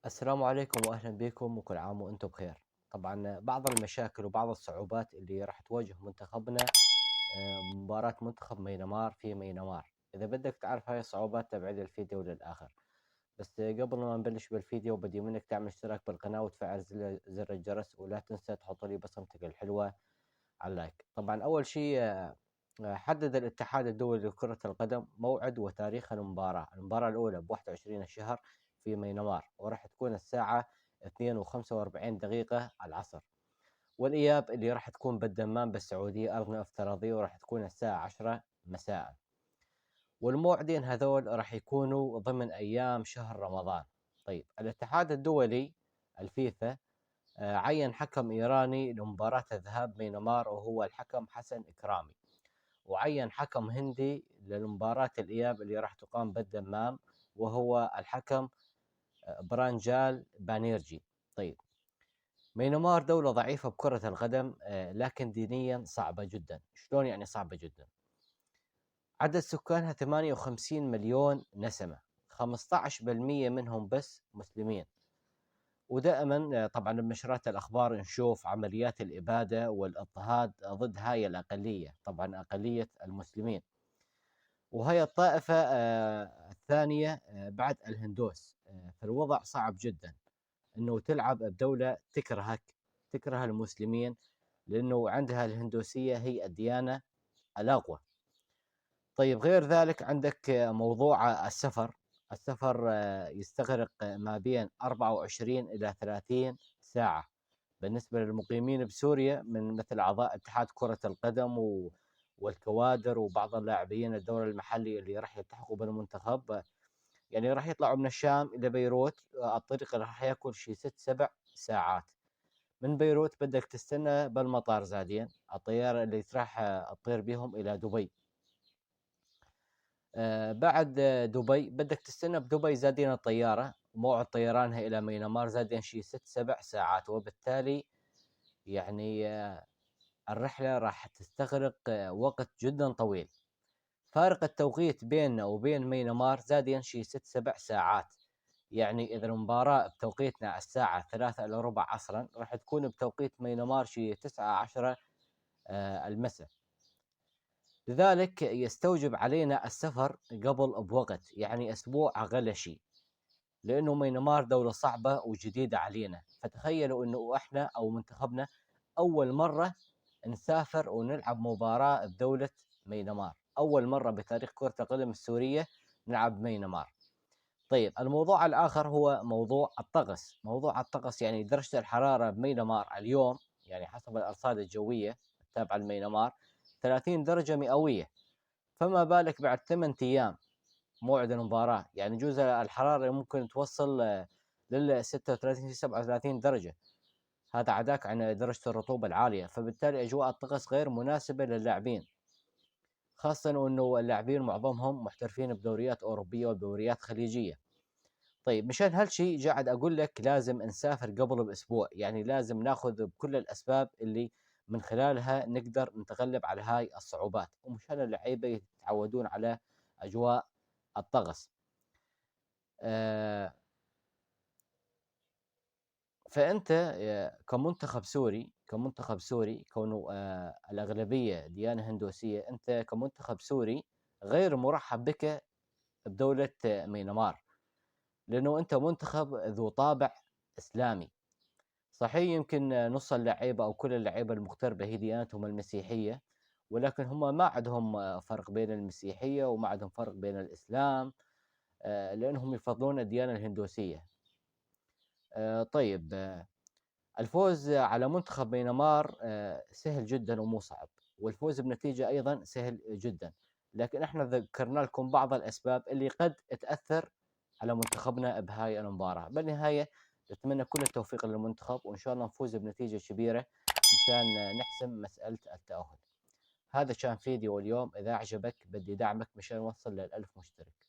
السلام عليكم وأهلا بكم وكل عام وأنتم بخير. طبعا بعض المشاكل وبعض الصعوبات اللي راح تواجه منتخبنا مباراة منتخب مينمار في مينمار. إذا بدك تعرف هاي الصعوبات تابع الفيديو للآخر. بس قبل ما نبلش بالفيديو بدي منك تعمل اشتراك بالقناة وتفعل زر الجرس ولا تنسى تحط لي بصمتك الحلوة على اللايك. طبعا أول شيء حدد الاتحاد الدولي لكرة القدم موعد وتاريخ المباراة الأولى ب21 الشهر في مينمار، وراح تكون الساعة 2:45 العصر. والإياب اللي راح تكون بالدمام بالسعودية أرضنا افتراضية، وراح تكون الساعة 10 مساء. والموعدين هذول راح يكونوا ضمن أيام شهر رمضان. طيب الاتحاد الدولي الفيفا عين حكم إيراني لمباراة الذهاب مينمار وهو الحكم حسن إكرامي، وعين حكم هندي لمباراة الإياب اللي راح تقام بالدمام وهو الحكم برانجال بانيرجي. طيب مينمار دولة ضعيفة بكرة القدم، لكن دينيا صعبة جدا. شلون يعني صعبة جدا؟ عدد سكانها 58 مليون نسمة، 15% منهم بس مسلمين. ودائما طبعا بنشرات الأخبار نشوف عمليات الإبادة والاضطهاد ضد هاي الأقلية، طبعا أقلية المسلمين. وهي الطائفة الثانية بعد الهندوس. فالوضع صعب جدا انه تلعب بدولة تكره المسلمين، لانه عندها الهندوسية هي الديانة الاقوى. طيب غير ذلك عندك موضوع السفر يستغرق ما بين 24 الى 30 ساعة بالنسبة للمقيمين بسوريا، من مثل اعضاء اتحاد كرة القدم والكوادر وبعض اللاعبين الدوري المحلي اللي راح يلتحقوا بالمنتخب. يعني راح يطلعوا من الشام الى بيروت، الطريق راح ياكل شي 6 7 ساعات. من بيروت بدك تستنى بالمطار زادين الطيارة اللي راح تطير بهم الى دبي. بعد دبي بدك تستنى بدبي زادين الطيارة، موعد طيرانها الى مينمار زادين شي 6 7 ساعات. وبالتالي يعني الرحلة راح تستغرق وقت جدا طويل. فارق التوقيت بيننا وبين مينمار زادين شي 6 7 ساعات. يعني إذا المباراة بتوقيتنا الساعة 3:15 عصرا، راح تكون بتوقيت مينمار شي 9:10 المساء. لذلك يستوجب علينا السفر قبل بوقت، يعني أسبوع أقل شيء، لأنه مينمار دولة صعبة وجديدة علينا. فتخيلوا أنه إحنا أو منتخبنا أول مرة نسافر ونلعب مباراة بدولة مينمار، أول مرة بتاريخ كرة القدم السورية نلعب مينمار. طيب الموضوع الآخر هو موضوع الطقس يعني درجة الحرارة بمينمار اليوم، يعني حسب الأرصاد الجوية التابعة لمينمار 30 درجة مئوية. فما بالك بعد 8 أيام موعد المباراة، يعني جوز الحرارة ممكن توصل لل 36 37 درجة. هذا عداك عن درجة الرطوبة العالية، فبالتالي أجواء الطقس غير مناسبة للاعبين، خاصة أنه اللاعبين معظمهم محترفين بدوريات أوروبية ودوريات خليجية. طيب مشان هالشيء قاعد أقول لك لازم نسافر قبل بأسبوع، يعني لازم ناخذ بكل الأسباب اللي من خلالها نقدر نتغلب على هاي الصعوبات، ومشان اللعيبة يتعودون على أجواء الطقس. آه فأنت كمنتخب سوري كونه الأغلبية ديانة هندوسية، أنت كمنتخب سوري غير مرحب بك بدولة مينمار، لأنه أنت منتخب ذو طابع إسلامي. صحيح يمكن نص اللعيبة أو كل اللعيبة المغتربة هي ديانتهم المسيحية، ولكن هم ما عندهم فرق بين المسيحية وما عندهم فرق بين الإسلام، لأنهم يفضلون الديانة الهندوسية. طيب الفوز على منتخب ميانمار سهل جدا ومو صعب، والفوز بنتيجة أيضا سهل جدا. لكن احنا ذكرنا لكم بعض الأسباب اللي قد تأثر على منتخبنا بهاي المباراة. بالنهاية نتمنى كل التوفيق للمنتخب، وإن شاء الله نفوز بنتيجة كبيرة مشان نحسم مسألة التأهل. هذا كان فيديو اليوم، إذا أعجبك بدي دعمك مشان نوصل لل1000 مشترك.